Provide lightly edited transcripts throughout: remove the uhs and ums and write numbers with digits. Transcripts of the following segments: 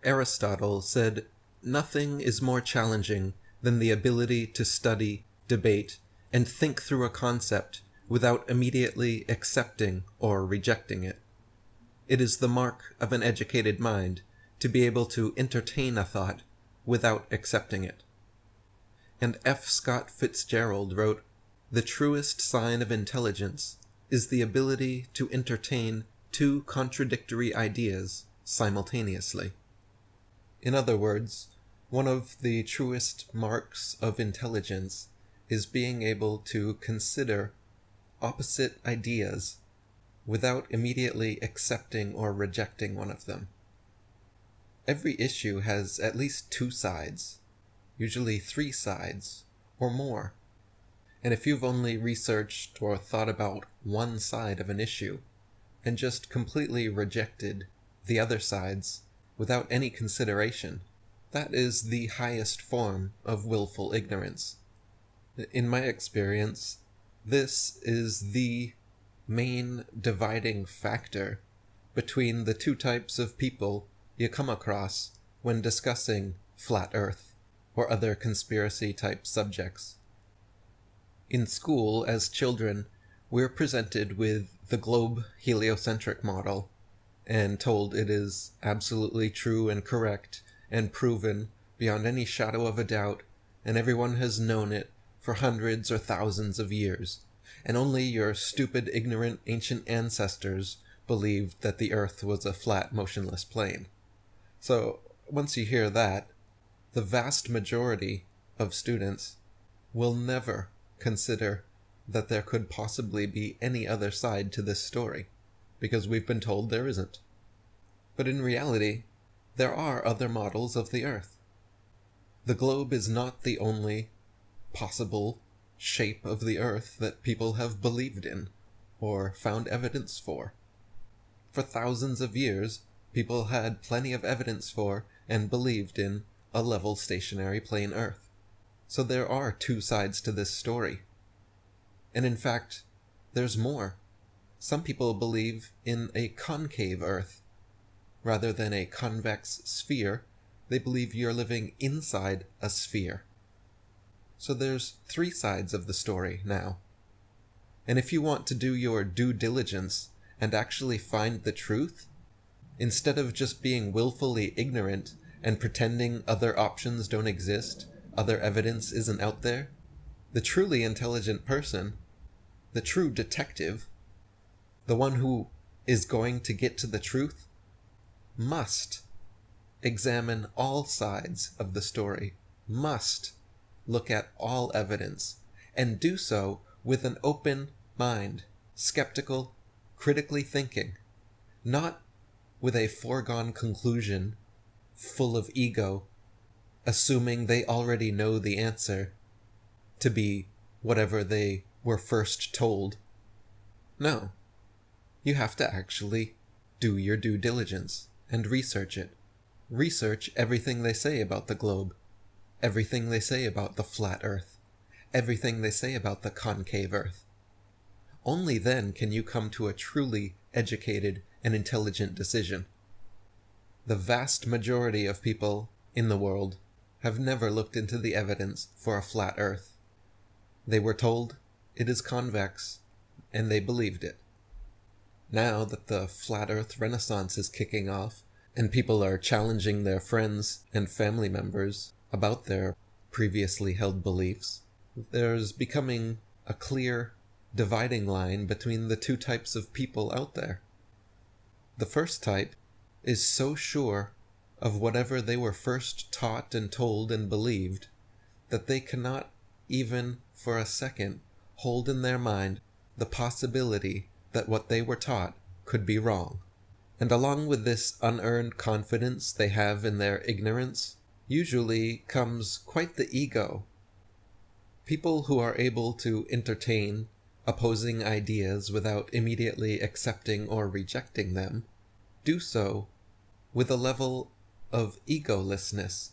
Aristotle said, "Nothing is more challenging than the ability to study, debate, and think through a concept without immediately accepting or rejecting it. It is the mark of an educated mind to be able to entertain a thought without accepting it." And F. Scott Fitzgerald wrote, "The truest sign of intelligence is the ability to entertain two contradictory ideas simultaneously." In other words, one of the truest marks of intelligence is being able to consider opposite ideas without immediately accepting or rejecting one of them. Every issue has at least two sides, usually three sides or more. And if you've only researched or thought about one side of an issue and just completely rejected the other sides without any consideration, that is the highest form of willful ignorance. In my experience, this is the main dividing factor between the two types of people you come across when discussing flat Earth or other conspiracy-type subjects. In school, as children, we're presented with the globe heliocentric model and told it is absolutely true and correct and proven beyond any shadow of a doubt, and everyone has known it for hundreds or thousands of years, and only your stupid, ignorant ancient ancestors believed that the Earth was a flat, motionless plane. So, once you hear that, the vast majority of students will never consider that there could possibly be any other side to this story, because we've been told there isn't. But in reality, there are other models of the Earth. The globe is not the only possible shape of the Earth that people have believed in or found evidence for. For thousands of years, people had plenty of evidence for and believed in a level stationary plane Earth. So there are two sides to this story. And in fact, there's more. Some people believe in a concave Earth. Rather than a convex sphere, they believe you're living inside a sphere. So there's three sides of the story now. And if you want to do your due diligence and actually find the truth, instead of just being willfully ignorant and pretending other options don't exist, other evidence isn't out there, the truly intelligent person, the true detective, the one who is going to get to the truth, must examine all sides of the story, must look at all evidence, and do so with an open mind, skeptical, critically thinking, not with a foregone conclusion full of ego, assuming they already know the answer to be whatever they were first told. No, you have to actually do your due diligence and research it. Research everything they say about the globe, everything they say about the flat Earth, everything they say about the concave Earth. Only then can you come to a truly educated and intelligent decision. The vast majority of people in the world have never looked into the evidence for a flat Earth. They were told it is convex, and they believed it. Now that the flat Earth renaissance is kicking off, and people are challenging their friends and family members about their previously held beliefs, there's becoming a clear dividing line between the two types of people out there. The first type is so sure of whatever they were first taught and told and believed that they cannot even for a second hold in their mind the possibility that what they were taught could be wrong. And along with this unearned confidence they have in their ignorance, usually comes quite the ego. People who are able to entertain opposing ideas without immediately accepting or rejecting them do so with a level of egolessness,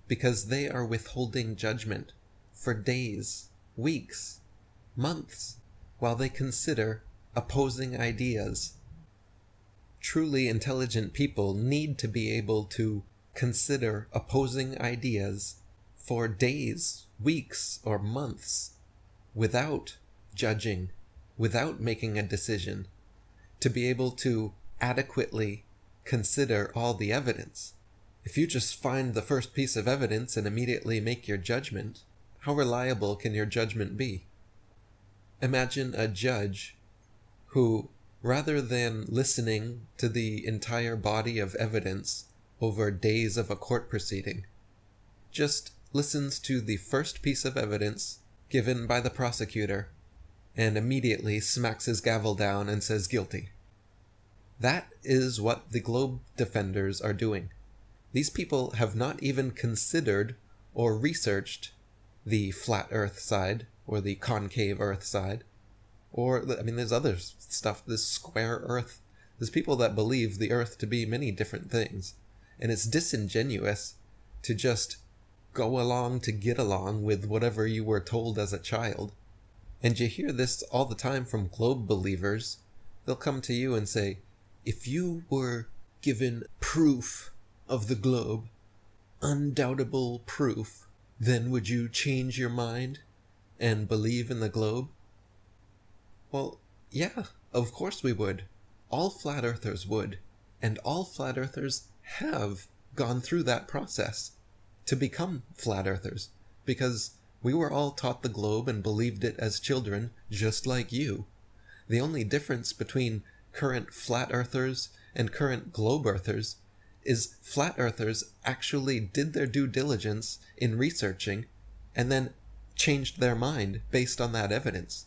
because they are withholding judgment for days, weeks, months, while they consider opposing ideas. truly intelligent people need to be able to consider opposing ideas for days, weeks, or months without judging, without making a decision, to be able to adequately consider all the evidence. If you just find the first piece of evidence and immediately make your judgment, how reliable can your judgment be? Imagine a judge who, rather than listening to the entire body of evidence over days of a court proceeding, just listens to the first piece of evidence given by the prosecutor and immediately smacks his gavel down and says guilty. That is what the globe defenders are doing. These people have not even considered or researched the flat earth side or the concave earth side. Or, there's other stuff, this square earth. There's people that believe the earth to be many different things. And it's disingenuous to just go along to get along with whatever you were told as a child. And you hear this all the time from globe believers. They'll come to you and say, if you were given proof of the globe, undoubtable proof, then would you change your mind and believe in the globe? Well, yeah, of course we would. All flat earthers would. And all flat earthers have gone through that process to become flat earthers, because we were all taught the globe and believed it as children, just like you. The only difference between current flat earthers and current globe earthers is flat earthers actually did their due diligence in researching and then changed their mind based on that evidence.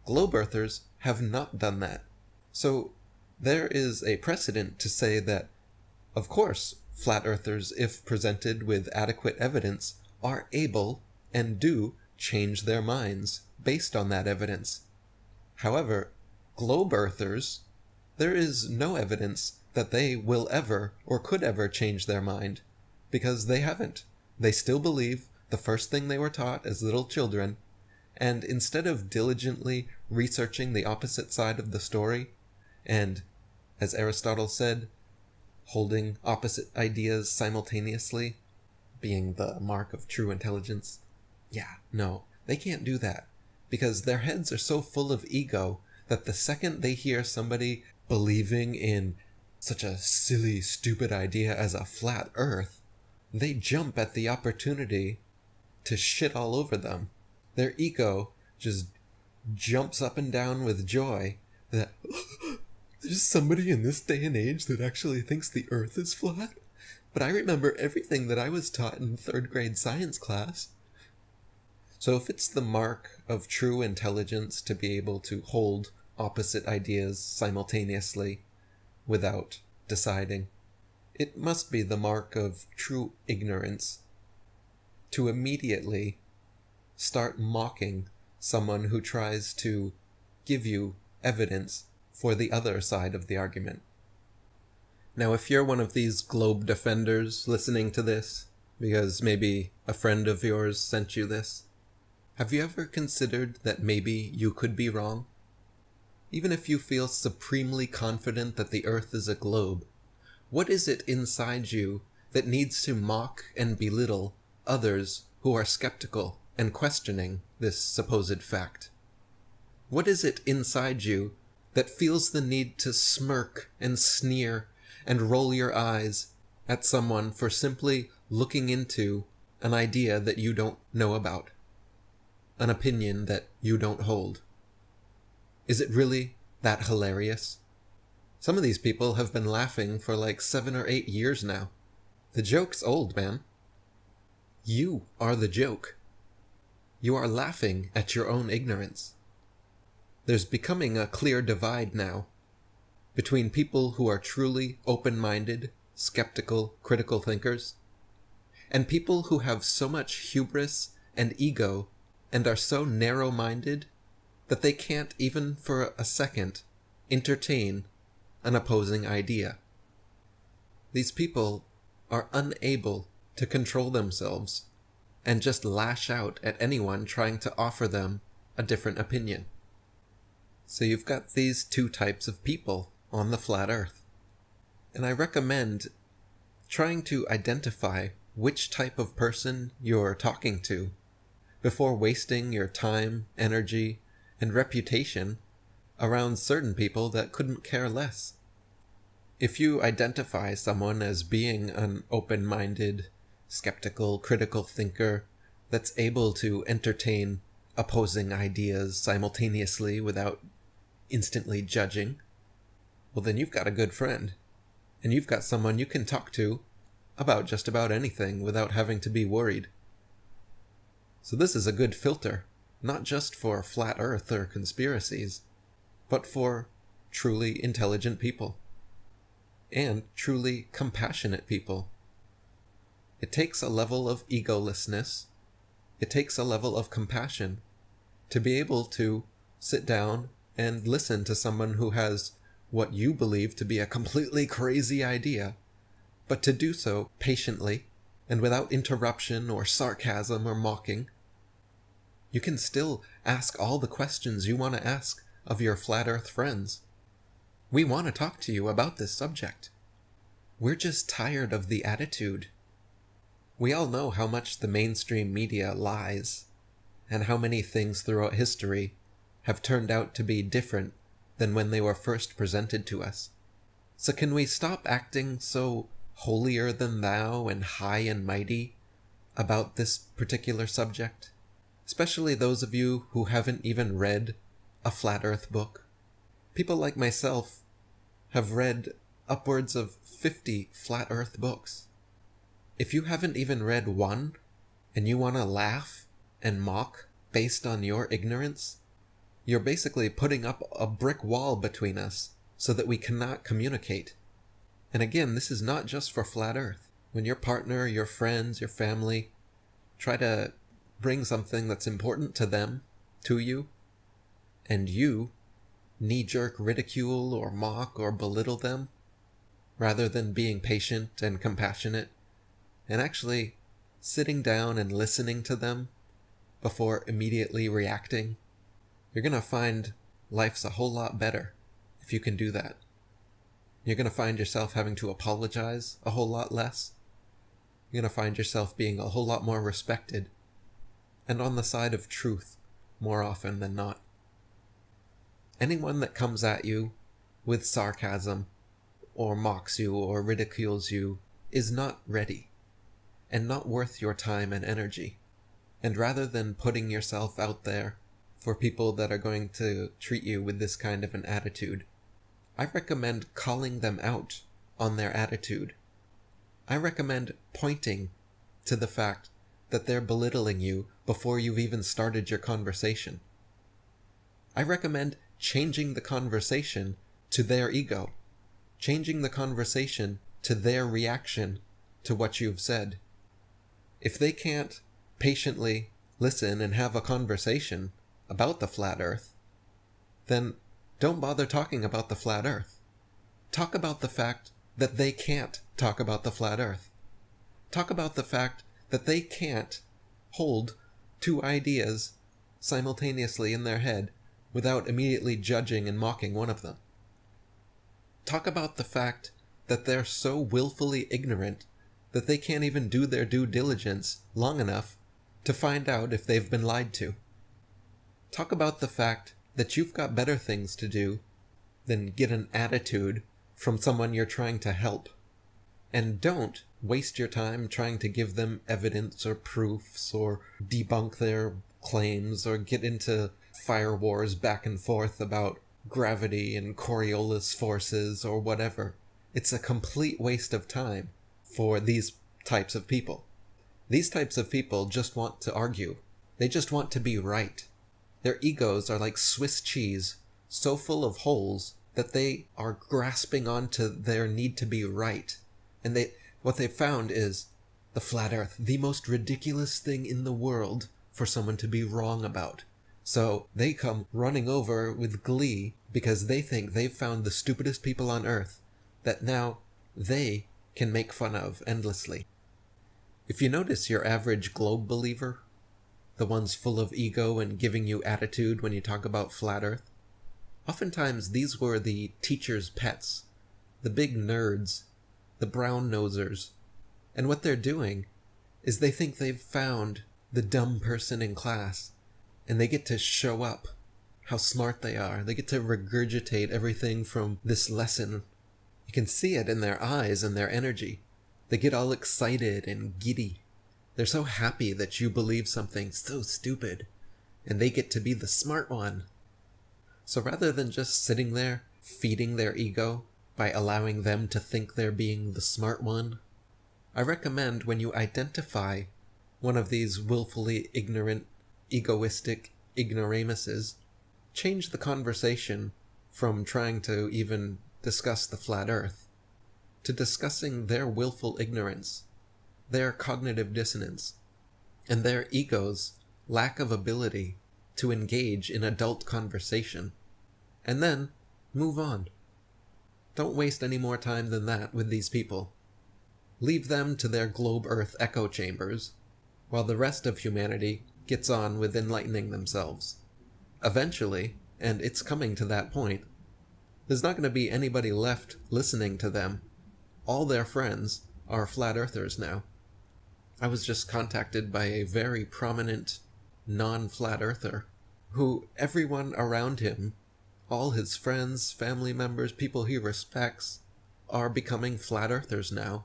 Globe earthers have not done that. So there is a precedent to say that, of course, flat earthers, if presented with adequate evidence, are able and do change their minds based on that evidence. However, globe earthers, there is no evidence that they will ever or could ever change their mind, because they haven't. They still believe the first thing they were taught as little children, and instead of diligently researching the opposite side of the story, and, as Aristotle said, holding opposite ideas simultaneously, being the mark of true intelligence, no, they can't do that, because their heads are so full of ego that the second they hear somebody believing in such a silly, stupid idea as a flat earth, they jump at the opportunity to shit all over them. Their ego just jumps up and down with joy that there's somebody in this day and age that actually thinks the earth is flat. But I remember everything that I was taught in 3rd grade science class. So if it's the mark of true intelligence to be able to hold opposite ideas simultaneously without deciding, it must be the mark of true ignorance to immediately start mocking someone who tries to give you evidence for the other side of the argument. Now, if you're one of these globe defenders listening to this, because maybe a friend of yours sent you this, have you ever considered that maybe you could be wrong? Even if you feel supremely confident that the earth is a globe, what is it inside you that needs to mock and belittle others who are skeptical and questioning this supposed fact? What is it inside you that feels the need to smirk and sneer and roll your eyes at someone for simply looking into an idea that you don't know about, an opinion that you don't hold? Is it really that hilarious? Some of these people have been laughing for like 7 or 8 years now. The joke's old, man. You are the joke. You are laughing at your own ignorance. There's becoming a clear divide now between people who are truly open-minded, skeptical, critical thinkers, and people who have so much hubris and ego and are so narrow-minded that they can't even for a second entertain an opposing idea. These people are unable to control themselves and just lash out at anyone trying to offer them a different opinion. So you've got these two types of people on the flat earth. And I recommend trying to identify which type of person you're talking to before wasting your time, energy, and reputation around certain people that couldn't care less. If you identify someone as being an open-minded, skeptical, critical thinker that's able to entertain opposing ideas simultaneously without instantly judging, well, then you've got a good friend. And you've got someone you can talk to about just about anything without having to be worried. So this is a good filter, not just for flat earth or conspiracies, but for truly intelligent people. And truly compassionate people. It takes a level of egolessness, it takes a level of compassion to be able to sit down and listen to someone who has what you believe to be a completely crazy idea, but to do so patiently and without interruption or sarcasm or mocking. You can still ask all the questions you want to ask of your flat earth friends. We want to talk to you about this subject. We're just tired of the attitude. We all know how much the mainstream media lies, and how many things throughout history have turned out to be different than when they were first presented to us. So can we stop acting so holier than thou and high and mighty about this particular subject? Especially those of you who haven't even read a flat earth book. People like myself have read upwards of 50 flat earth books. If you haven't even read one, and you want to laugh and mock based on your ignorance, you're basically putting up a brick wall between us so that we cannot communicate. And again, this is not just for flat earth. When your partner, your friends, your family try to bring something that's important to them to you, and you knee-jerk ridicule or mock or belittle them, rather than being patient and compassionate, and actually sitting down and listening to them before immediately reacting, you're going to find life's a whole lot better if you can do that. You're going to find yourself having to apologize a whole lot less. You're going to find yourself being a whole lot more respected and on the side of truth more often than not. Anyone that comes at you with sarcasm or mocks you or ridicules you is not ready and not worth your time and energy. And rather than putting yourself out there for people that are going to treat you with this kind of an attitude, I recommend calling them out on their attitude. I recommend pointing to the fact that they're belittling you before you've even started your conversation. I recommend changing the conversation to their ego, changing the conversation to their reaction to what you've said. If they can't patiently listen and have a conversation about the flat earth, then don't bother talking about the flat earth. Talk about the fact that they can't talk about the flat earth. Talk about the fact that they can't hold two ideas simultaneously in their head without immediately judging and mocking one of them. Talk about the fact that they're so willfully ignorant that they can't even do their due diligence long enough to find out if they've been lied to. Talk about the fact that you've got better things to do than get an attitude from someone you're trying to help. And don't waste your time trying to give them evidence or proofs or debunk their claims or get into fire wars back and forth about gravity and Coriolis forces or whatever. It's a complete waste of time for these types of people. These types of people just want to argue. They just want to be right. Their egos are like Swiss cheese, so full of holes that they are grasping onto their need to be right. And what they've found is the flat earth, the most ridiculous thing in the world for someone to be wrong about. So they come running over with glee because they think they've found the stupidest people on earth that now they can make fun of endlessly. If you notice your average globe believer, the ones full of ego and giving you attitude when you talk about flat earth, oftentimes these were the teacher's pets the big nerds, the brown nosers. And what they're doing is they think they've found the dumb person in class, and they get to show up how smart they are. They get to regurgitate everything from this lesson. You can see it in their eyes and their energy. They get all excited and giddy. They're so happy that you believe something so stupid, and they get to be the smart one. So rather than just sitting there feeding their ego by allowing them to think they're being the smart one, I recommend when you identify one of these willfully ignorant, egoistic ignoramuses, change the conversation from trying to even discuss the flat earth to discussing their willful ignorance, their cognitive dissonance, and their ego's lack of ability to engage in adult conversation, and then move on. Don't waste any more time than that with these people. Leave them to their globe Earth echo chambers, while the rest of humanity gets on with enlightening themselves. Eventually, and it's coming to that point, there's not going to be anybody left listening to them. All their friends are flat earthers now. I was just contacted by a very prominent non-flat earther who everyone around him, all his friends, family members, people he respects, are becoming flat earthers now,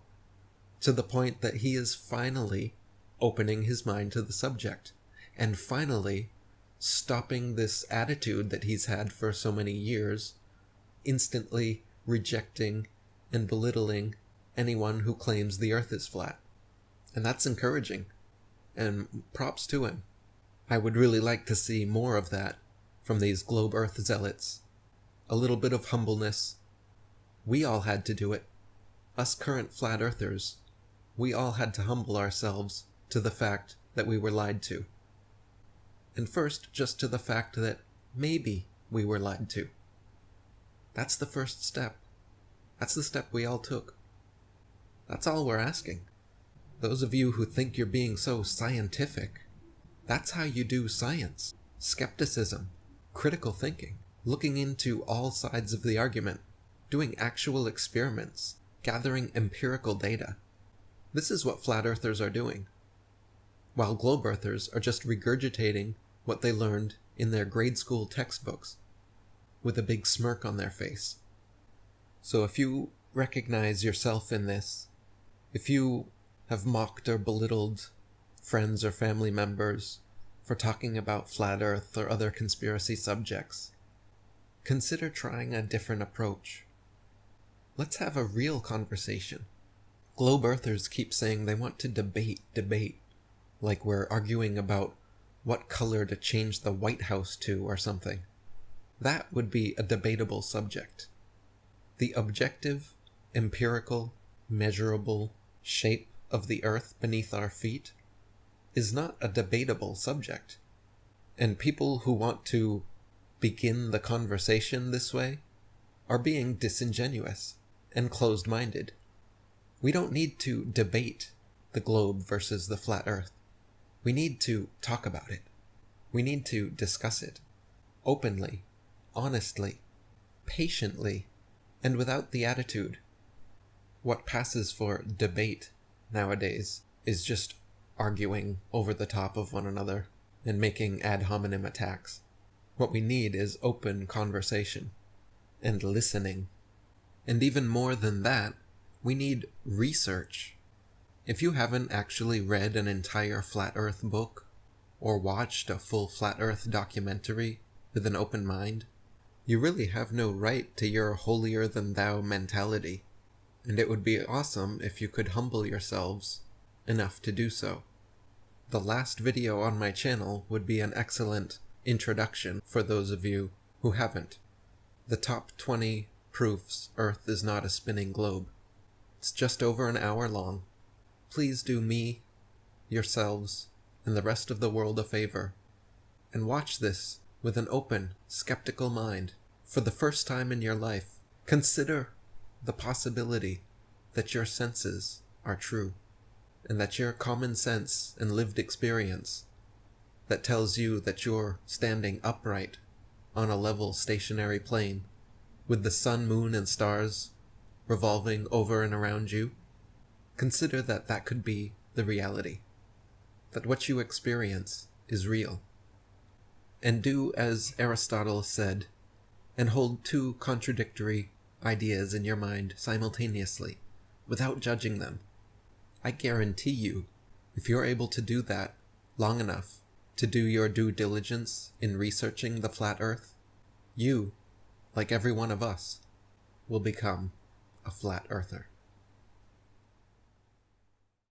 to the point that he is finally opening his mind to the subject, and finally stopping this attitude that he's had for so many years, instantly rejecting and belittling anyone who claims the earth is flat. And that's encouraging, and props to him. I would really like to see more of that from these globe earth zealots. A little bit of humbleness. We all had to do it. Us current flat earthers, we all had to humble ourselves to the fact that we were lied to. And first, just to the fact that maybe we were lied to. That's the first step. That's the step we all took. That's all we're asking. Those of you who think you're being so scientific, that's how you do science. Skepticism, critical thinking, looking into all sides of the argument, doing actual experiments, gathering empirical data. This is what flat earthers are doing, while globe earthers are just regurgitating what they learned in their grade school textbooks, with a big smirk on their face. So if you recognize yourself in this, if you have mocked or belittled friends or family members for talking about flat earth or other conspiracy subjects, consider trying a different approach. Let's have a real conversation. Globe earthers keep saying they want to debate, like we're arguing about what color to change the White House to or something. That would be a debatable subject. The objective, empirical, measurable shape of the earth beneath our feet is not a debatable subject. And people who want to begin the conversation this way are being disingenuous and closed-minded. We don't need to debate the globe versus the flat earth. We need to talk about it. We need to discuss it openly, honestly, patiently, and without the attitude. What passes for debate nowadays is just arguing over the top of one another and making ad hominem attacks. What we need is open conversation and listening. And even more than that, we need research. If you haven't actually read an entire flat earth book or watched a full flat earth documentary with an open mind, you really have no right to your holier-than-thou mentality, and it would be awesome if you could humble yourselves enough to do so. The last video on my channel would be an excellent introduction for those of you who haven't. The top 20 proofs Earth is not a spinning globe. It's just over an hour long. Please do me, yourselves, and the rest of the world a favor, and watch this with an open, skeptical mind. For the first time in your life, consider the possibility that your senses are true, and that your common sense and lived experience that tells you that you're standing upright on a level stationary plane with the sun, moon, and stars revolving over and around you, consider that that could be the reality, that what you experience is real. And do as Aristotle said, and hold two contradictory ideas in your mind simultaneously, without judging them. I guarantee you, if you're able to do that long enough to do your due diligence in researching the flat Earth, you, like every one of us, will become a flat earther.